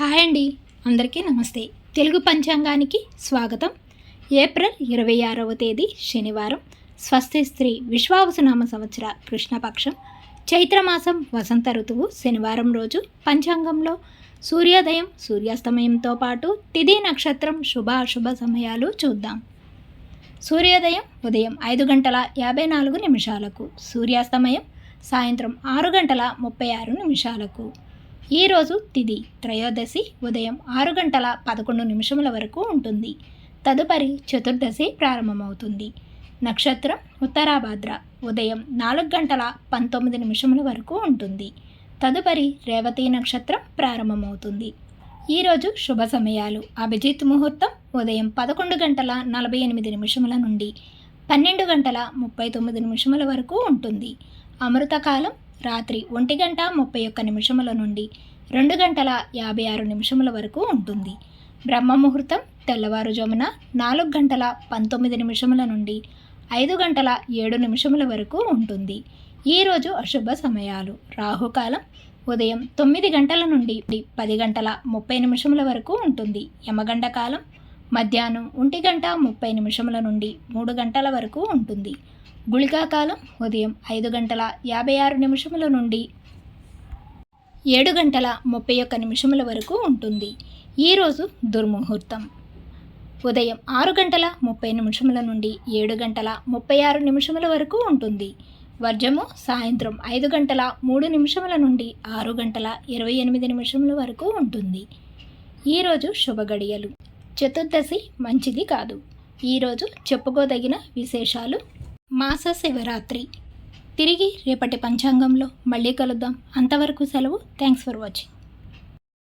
Hi అండి, అందరికీ నమస్తే. తెలుగు పంచాంగానికి స్వాగతం. ఏప్రిల్ 26వ తేదీ శనివారం, స్వస్తి స్త్రీ విశ్వావసునామ సంవత్సర కృష్ణపక్షం, చైత్రమాసం వసంత ఋతువు శనివారం రోజు పంచాంగంలో సూర్యోదయం సూర్యాస్తమయంతో పాటు తిథి నక్షత్రం శుభ అశుభ సమయాలు చూద్దాం. సూర్యోదయం ఉదయం 5:54, సూర్యాస్తమయం సాయంత్రం 6:36. ఈరోజు తిథి త్రయోదశి ఉదయం 6:11 వరకు ఉంటుంది. తదుపరి చతుర్దశి ప్రారంభమవుతుంది. నక్షత్రం ఉత్తరాభాద్ర ఉదయం 4:19 వరకు ఉంటుంది. తదుపరి రేవతి నక్షత్రం ప్రారంభమవుతుంది. ఈరోజు శుభ సమయాలు: అభిజిత్ ముహూర్తం ఉదయం 11:48 నుండి 12:39 వరకు ఉంటుంది. అమృతకాలం రాత్రి 1:31 నుండి 2:56 వరకు ఉంటుంది. బ్రహ్మ ముహూర్తం తెల్లవారుజామున 4:19 నుండి 5:07 వరకు ఉంటుంది. ఈరోజు అశుభ సమయాలు: రాహుకాలం ఉదయం 9 గంటల నుండి 10:30 వరకు ఉంటుంది. యమగండ కాలం మధ్యాహ్నం 1:30 నుండి 3 గంటల వరకు ఉంటుంది. గుళికా కాలం ఉదయం 5:56 నుండి 7:31 వరకు ఉంటుంది. ఈరోజు దుర్ముహూర్తం ఉదయం 6:30 నుండి 7:36 వరకు ఉంటుంది. వర్జము సాయంత్రం 5:03 నుండి 6:28 వరకు ఉంటుంది. ఈరోజు శుభ గడియలు: చతుర్దశి మంచిది కాదు. ఈరోజు చెప్పుకోదగిన విశేషాలు: మాస శివరాత్రి. తిరిగి రేపటి పంచాంగంలో మళ్ళీ కలుద్దాం. అంతవరకు సెలవు. Thanks for watching.